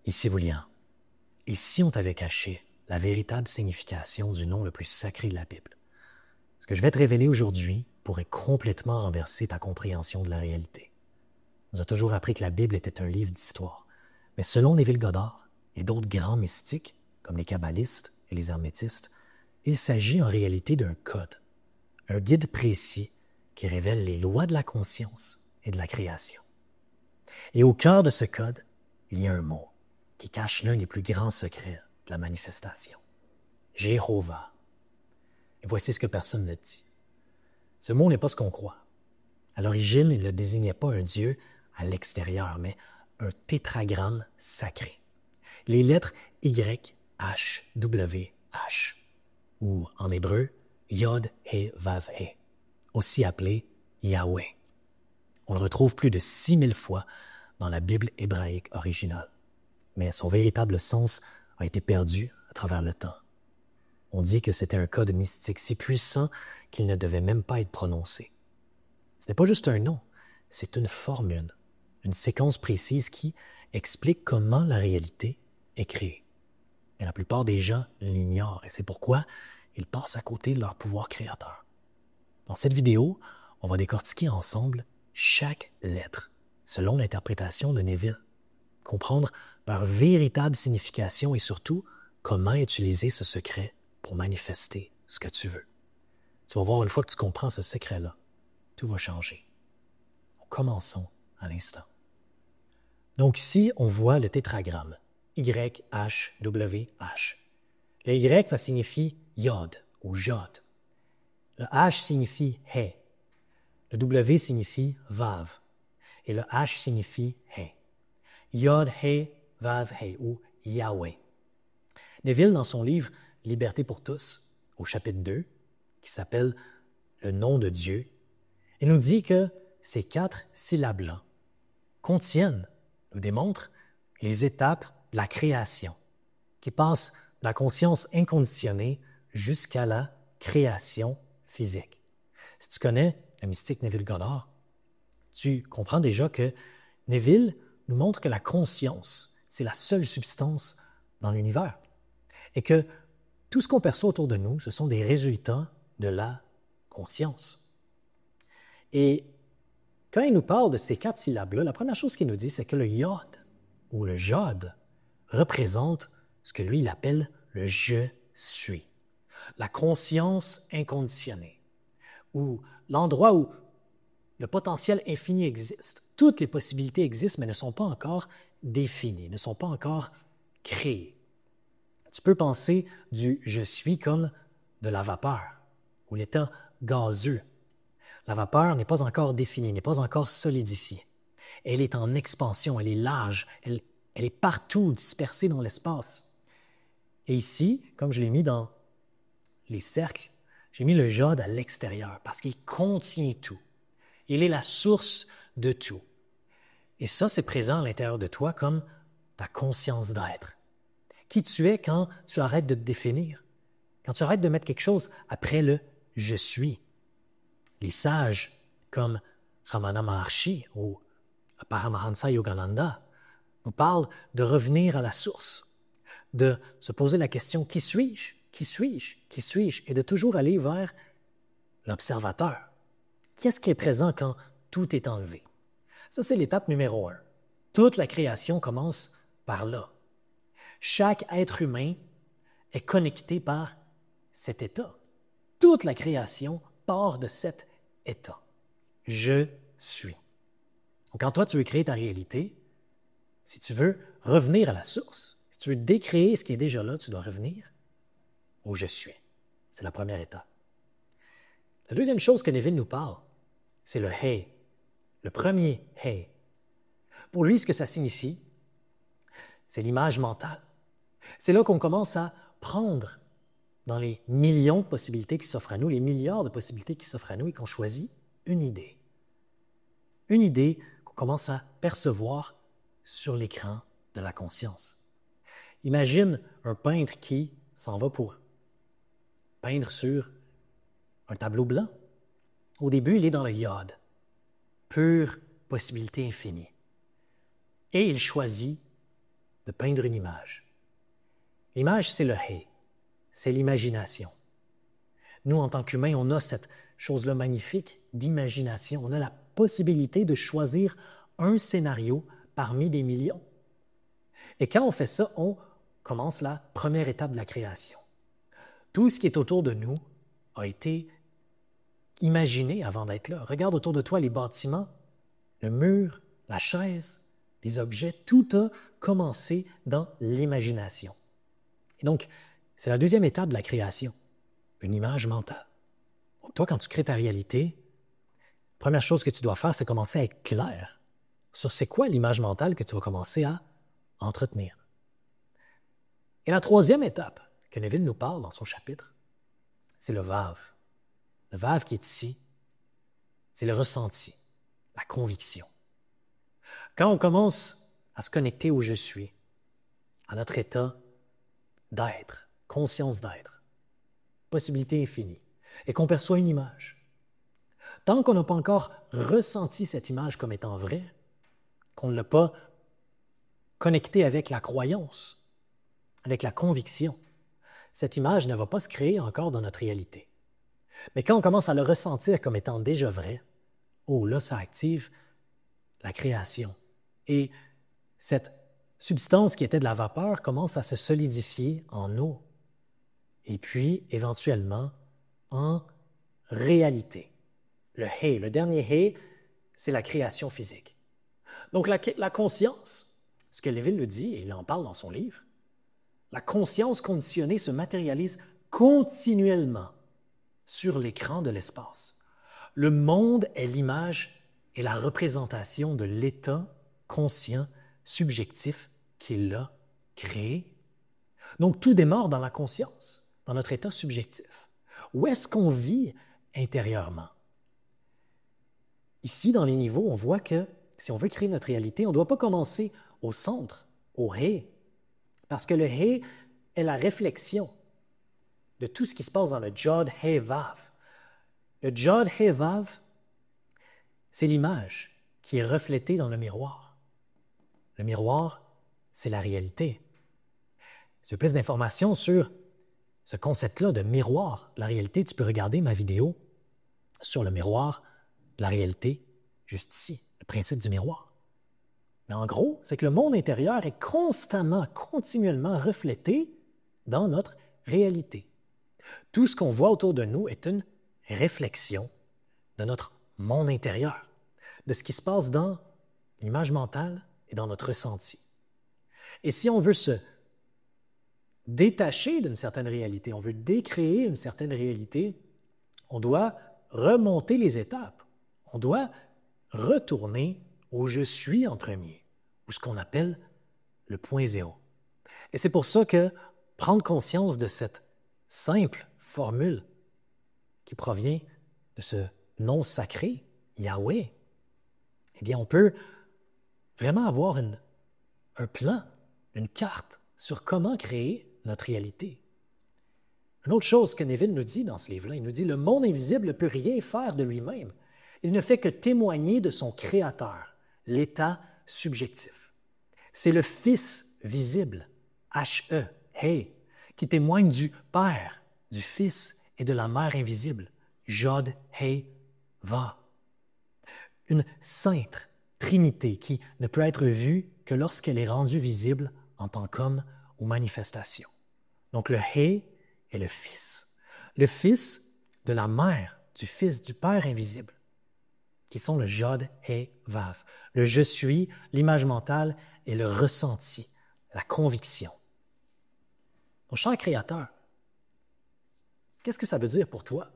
Ici William. Et si on t'avait caché la véritable signification du nom le plus sacré de la Bible? Ce que je vais te révéler aujourd'hui pourrait complètement renverser ta compréhension de la réalité. On nous a toujours appris que la Bible était un livre d'histoire. Mais selon Neville Goddard et d'autres grands mystiques, comme les kabbalistes et les hermétistes, il s'agit en réalité d'un code, un guide précis qui révèle les lois de la conscience et de la création. Et au cœur de ce code, il y a un mot qui cache l'un des plus grands secrets de la manifestation. Jéhovah. Et voici ce que personne ne dit. Ce mot n'est pas ce qu'on croit. À l'origine, il ne désignait pas un Dieu à l'extérieur, mais un tétragramme sacré. Les lettres Y, H, W, H, ou en hébreu, Yod, He, Vav, He, aussi appelé Yahweh. On le retrouve plus de 6000 fois dans la Bible hébraïque originale, mais son véritable sens a été perdu à travers le temps. On dit que c'était un code mystique si puissant qu'il ne devait même pas être prononcé. Ce n'est pas juste un nom, c'est une formule, une séquence précise qui explique comment la réalité est créée. Mais la plupart des gens l'ignorent et c'est pourquoi ils passent à côté de leur pouvoir créateur. Dans cette vidéo, on va décortiquer ensemble chaque lettre, selon l'interprétation de Neville, comprendre leur véritable signification et surtout comment utiliser ce secret pour manifester ce que tu veux. Tu vas voir, une fois que tu comprends ce secret-là, tout va changer. Commençons à l'instant. Donc ici, on voit le tétragramme, Y, H, W, H. Le Y, ça signifie Yod ou Jod. Le H signifie He. Le W signifie Vav. Et le H signifie He. Yod, He, Vav, He ou Yahweh. Neville, dans son livre Liberté pour tous, au chapitre 2, qui s'appelle Le nom de Dieu, il nous dit que ces 4 syllabes-là nous démontrent les étapes de la création, qui passent de la conscience inconditionnée jusqu'à la création physique. Si tu connais le mystique Neville Goddard, tu comprends déjà que Neville nous montre que la conscience, c'est la seule substance dans l'univers et que tout ce qu'on perçoit autour de nous, ce sont des résultats de la conscience. Et quand il nous parle de ces 4 syllabes-là, la première chose qu'il nous dit, c'est que le Yod ou le Jod représente ce que lui, il appelle le « je suis », la conscience inconditionnée, ou l'endroit où le potentiel infini existe. Toutes les possibilités existent, mais ne sont pas encore définies, ne sont pas encore créées. Tu peux penser du « je suis » comme de la vapeur ou l'état gazeux. La vapeur n'est pas encore définie, n'est pas encore solidifiée. Elle est en expansion, elle est large, elle est partout dispersée dans l'espace. Et ici, comme je l'ai mis dans les cercles, j'ai mis le Jod à l'extérieur parce qu'il contient tout. Il est la source de tout. Et ça, c'est présent à l'intérieur de toi comme ta conscience d'être. Qui tu es quand tu arrêtes de te définir, quand tu arrêtes de mettre quelque chose après le « je suis ». Les sages comme Ramana Maharshi ou Paramahansa Yogananda nous parlent de revenir à la source, de se poser la question « qui suis-je? Qui suis-je? Qui suis-je? » et de toujours aller vers l'observateur. Qu'est-ce qui est présent quand tout est enlevé? Ça, c'est l'étape numéro 1. Toute la création commence par là. Chaque être humain est connecté par cet état. Toute la création part de cet état. Je suis. Donc, quand toi, tu veux créer ta réalité, si tu veux revenir à la source, si tu veux décréer ce qui est déjà là, tu dois revenir au « je suis ». C'est la première étape. La deuxième chose que Neville nous parle, c'est le « He », le premier « He ». Pour lui, ce que ça signifie, c'est l'image mentale. C'est là qu'on commence à prendre dans les millions de possibilités qui s'offrent à nous, les milliards de possibilités qui s'offrent à nous et qu'on choisit une idée. Une idée qu'on commence à percevoir sur l'écran de la conscience. Imagine un peintre qui s'en va pour peindre sur un tableau blanc. Au début, il est dans le Yod, pure possibilité infinie. Et il choisit de peindre une image. L'image, c'est le hé, c'est l'imagination. Nous, en tant qu'humains, on a cette chose-là magnifique d'imagination. On a la possibilité de choisir un scénario parmi des millions. Et quand on fait ça, on commence la première étape de la création. Tout ce qui est autour de nous a été imaginé avant d'être là. Regarde autour de toi les bâtiments, le mur, la chaise, les objets, tout a commencé dans l'imagination. Et donc, c'est la deuxième étape de la création, une image mentale. Donc, toi, quand tu crées ta réalité, la première chose que tu dois faire, c'est commencer à être clair sur c'est quoi l'image mentale que tu vas commencer à entretenir. Et la troisième étape que Neville nous parle dans son chapitre, c'est le vave. Le vave qui est ici, c'est le ressenti, la conviction. Quand on commence à se connecter au « je suis », à notre état d'être, conscience d'être, possibilité infinie, et qu'on perçoit une image, tant qu'on n'a pas encore ressenti cette image comme étant vraie, qu'on ne l'a pas connectée avec la croyance, avec la conviction, cette image ne va pas se créer encore dans notre réalité. Mais quand on commence à le ressentir comme étant déjà vrai, oh là, ça active la création. Et cette substance qui était de la vapeur commence à se solidifier en eau. Et puis, éventuellement, en réalité. Le hé, le dernier hé, c'est la création physique. Donc, la conscience, ce que Lévin le dit, et il en parle dans son livre, la conscience conditionnée se matérialise continuellement sur l'écran de l'espace. Le monde est l'image et la représentation de l'état conscient, subjectif qu'il a créé. Donc, tout démarre dans la conscience, dans notre état subjectif. Où est-ce qu'on vit intérieurement? Ici, dans les niveaux, on voit que si on veut créer notre réalité, on ne doit pas commencer au centre, au hé, parce que le hé est la réflexion de tout ce qui se passe dans le Jod He Vav. Le Jod He Vav, c'est l'image qui est reflétée dans le miroir. Le miroir, c'est la réalité. Si tu veux plus d'informations sur ce concept-là de miroir, la réalité, tu peux regarder ma vidéo sur le miroir, la réalité, juste ici, le principe du miroir. Mais en gros, c'est que le monde intérieur est constamment, continuellement reflété dans notre réalité. Tout ce qu'on voit autour de nous est une réflexion de notre monde intérieur, de ce qui se passe dans l'image mentale et dans notre ressenti. Et si on veut se détacher d'une certaine réalité, on veut décréer une certaine réalité, on doit remonter les étapes. On doit retourner au « je suis » en premier, ou ce qu'on appelle le point zéro. Et c'est pour ça que prendre conscience de cette simple formule qui provient de ce nom sacré, Yahweh, eh bien, on peut vraiment avoir un plan, une carte sur comment créer notre réalité. Une autre chose que Neville nous dit dans ce livre-là, il nous dit « Le monde invisible ne peut rien faire de lui-même. Il ne fait que témoigner de son Créateur, l'état subjectif. C'est le Fils visible, H-E, He, qui témoigne du Père, du Fils et de la Mère invisible, Jod, He, Va. Une sainte Trinité qui ne peut être vue que lorsqu'elle est rendue visible en tant qu'homme ou manifestation. Donc le He est le Fils de la Mère, du Fils, du Père invisible, qui sont le Jod, He, Vav. Le « je suis », l'image mentale et le ressenti, la conviction. Mon cher Créateur, qu'est-ce que ça veut dire pour toi?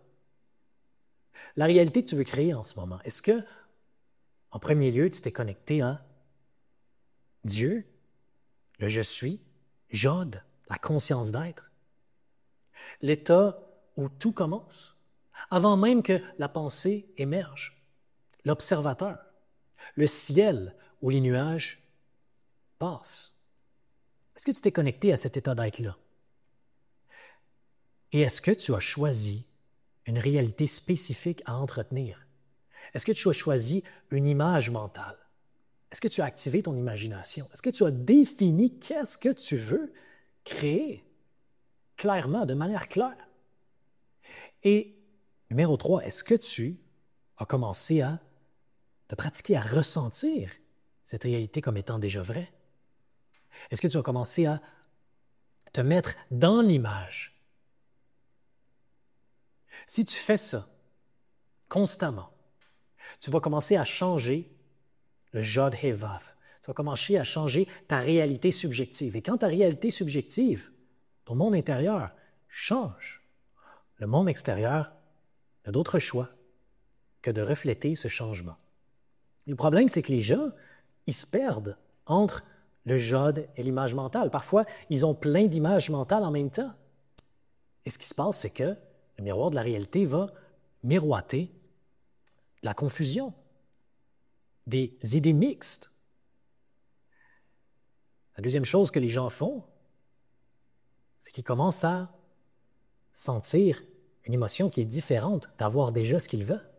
La réalité que tu veux créer en ce moment, est-ce que, en premier lieu, tu t'es connecté à Dieu, le « je suis », Jod, la conscience d'être, l'état où tout commence, avant même que la pensée émerge, l'observateur, le ciel où les nuages passent. Est-ce que tu t'es connecté à cet état d'être-là? Et est-ce que tu as choisi une réalité spécifique à entretenir? Est-ce que tu as choisi une image mentale? Est-ce que tu as activé ton imagination? Est-ce que tu as défini qu'est-ce que tu veux créer clairement, de manière claire? Et numéro 3, est-ce que tu as commencé à te pratiquer à ressentir cette réalité comme étant déjà vraie? Est-ce que tu as commencé à te mettre dans l'image? Si tu fais ça constamment, tu vas commencer à changer le Jod He Vav. Tu vas commencer à changer ta réalité subjective. Et quand ta réalité subjective, ton monde intérieur change, le monde extérieur n'a d'autre choix que de refléter ce changement. Le problème, c'est que les gens, ils se perdent entre le Jod et l'image mentale. Parfois, ils ont plein d'images mentales en même temps. Et ce qui se passe, c'est que le miroir de la réalité va miroiter de la confusion, des idées mixtes. La deuxième chose que les gens font, c'est qu'ils commencent à sentir une émotion qui est différente d'avoir déjà ce qu'ils veulent.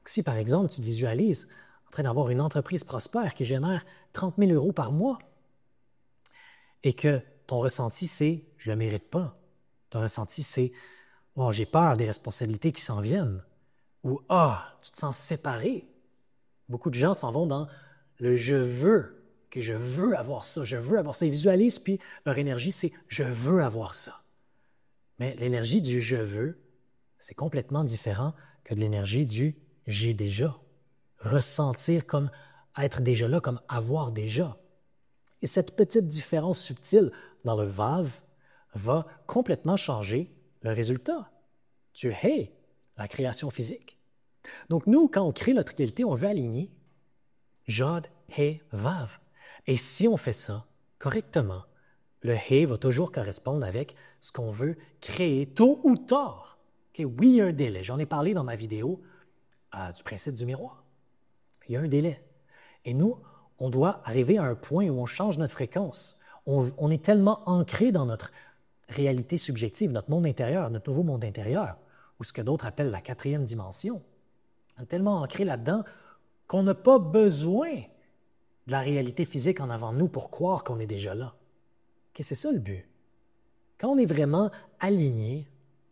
Si, par exemple, tu te visualises en train d'avoir une entreprise prospère qui génère 30 000 € par mois et que ton ressenti, c'est « je ne le mérite pas ». Ton ressenti, c'est « oh, j'ai peur des responsabilités qui s'en viennent » ou « ah, tu te sens séparé ». Beaucoup de gens s'en vont dans le « je veux », que je veux avoir ça, je veux avoir ça. Ils visualisent, puis leur énergie, c'est « je veux avoir ça ». Mais l'énergie du « je veux », c'est complètement différent que de l'énergie du « j'ai déjà ». Ressentir comme être déjà là, comme avoir déjà. Et cette petite différence subtile dans le Vav va complètement changer le résultat. Tu hais la création physique. Donc nous, quand on crée notre réalité, on veut aligner Jod, He, Vav. Et si on fait ça correctement, le He va toujours correspondre avec ce qu'on veut créer tôt ou tard. Okay? Oui, il y a un délai. J'en ai parlé dans ma vidéo du principe du miroir. Il y a un délai. Et nous, on doit arriver à un point où on change notre fréquence. On est tellement ancré dans notre réalité subjective, notre monde intérieur, notre nouveau monde intérieur, ou ce que d'autres appellent la 4e dimension. On est tellement ancré là-dedans qu'on n'a pas besoin de la réalité physique en avant de nous pour croire qu'on est déjà là. Okay, c'est ça le but. Quand on est vraiment aligné,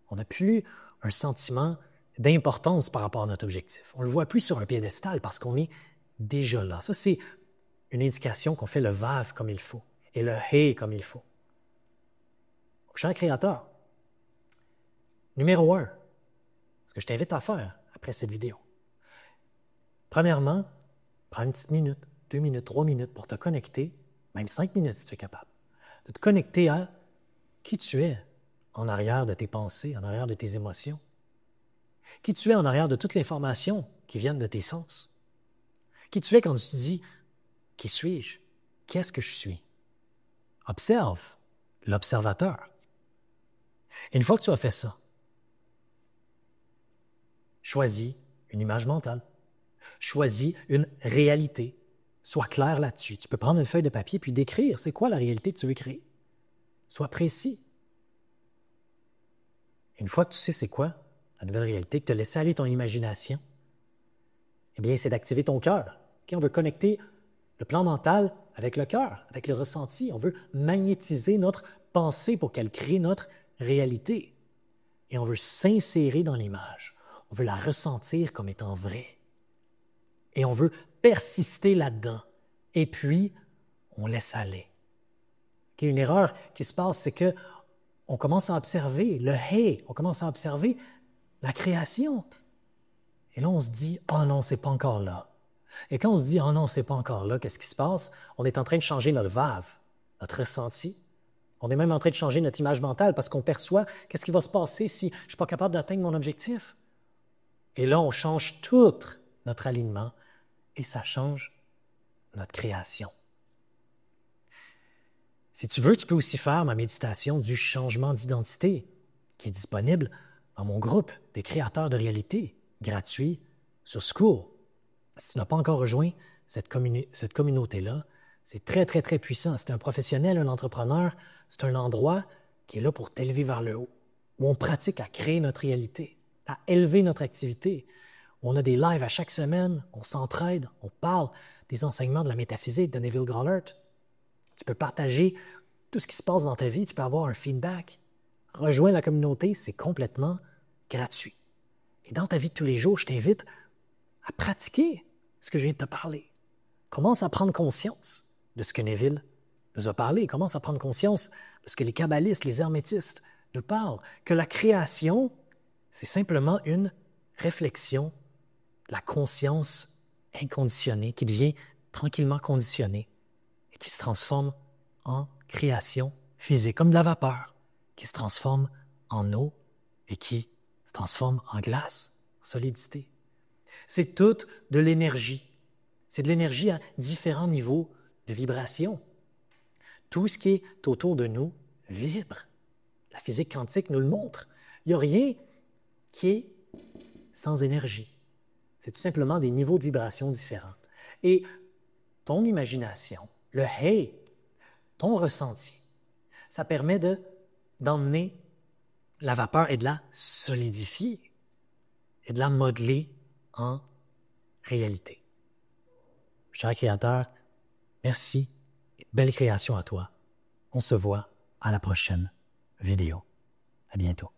on n'a plus un sentiment d'importance par rapport à notre objectif. On ne le voit plus sur un piédestal parce qu'on est déjà là. Ça, c'est une indication qu'on fait le Vav comme il faut et le He comme il faut. Cher créateur, numéro 1, ce que je t'invite à faire après cette vidéo. Premièrement, prends une petite minute, 2 minutes, 3 minutes pour te connecter, même 5 minutes si tu es capable, de te connecter à qui tu es en arrière de tes pensées, en arrière de tes émotions. Qui tu es en arrière de toute l'information qui viennent de tes sens. Qui tu es quand tu te dis « Qui suis-je? Qu'est-ce que je suis? » Observe l'observateur. Et une fois que tu as fait ça, choisis une image mentale. Choisis une réalité. Sois clair là-dessus. Tu peux prendre une feuille de papier puis décrire c'est quoi la réalité que tu veux créer. Sois précis. Une fois que tu sais c'est quoi la nouvelle réalité, que tu as laissé aller ton imagination, eh bien, c'est d'activer ton cœur. Okay? On veut connecter le plan mental avec le cœur, avec le ressenti. On veut magnétiser notre pensée pour qu'elle crée notre réalité. Et on veut s'insérer dans l'image. On veut la ressentir comme étant vraie. Et on veut persister là-dedans. Et puis, on laisse aller. Okay? Une erreur qui se passe, c'est que on commence à observer le He, on commence à observer la création. Et là, on se dit « Oh non, c'est pas encore là ». Et quand on se dit « Oh non, c'est pas encore là », qu'est-ce qui se passe? On est en train de changer notre Vav, notre ressenti. On est même en train de changer notre image mentale parce qu'on perçoit qu'est-ce qui va se passer si je ne suis pas capable d'atteindre mon objectif. Et là, on change tout notre alignement et ça change notre création. Si tu veux, tu peux aussi faire ma méditation du changement d'identité qui est disponible dans mon groupe des créateurs de réalité, gratuit, sur School. Si tu n'as pas encore rejoint cette communauté-là, c'est très, très, très puissant. C'est un professionnel, un entrepreneur, c'est un endroit qui est là pour t'élever vers le haut, où on pratique à créer notre réalité, à élever notre activité, où on a des lives à chaque semaine, on s'entraide, on parle des enseignements de la métaphysique de Neville Goddard. Tu peux partager tout ce qui se passe dans ta vie, tu peux avoir un feedback. Rejoins la communauté, c'est complètement gratuit. Et dans ta vie de tous les jours, je t'invite à pratiquer ce que je viens de te parler. Commence à prendre conscience de ce que Neville nous a parlé. Commence à prendre conscience de ce que les kabbalistes, les hermétistes nous parlent. Que la création, c'est simplement une réflexion de la conscience inconditionnée qui devient tranquillement conditionnée et qui se transforme en création physique, comme de la vapeur, qui se transforme en eau et qui se transforme en glace, en solidité. C'est toute de l'énergie. C'est de l'énergie à différents niveaux de vibration. Tout ce qui est autour de nous vibre. La physique quantique nous le montre. Il n'y a rien qui est sans énergie. C'est tout simplement des niveaux de vibration différents. Et ton imagination, le « hey », ton ressenti, ça permet d'emmener la vapeur et de la solidifier et de la modeler en réalité. Cher créateur, merci et belle création à toi. On se voit à la prochaine vidéo. À bientôt.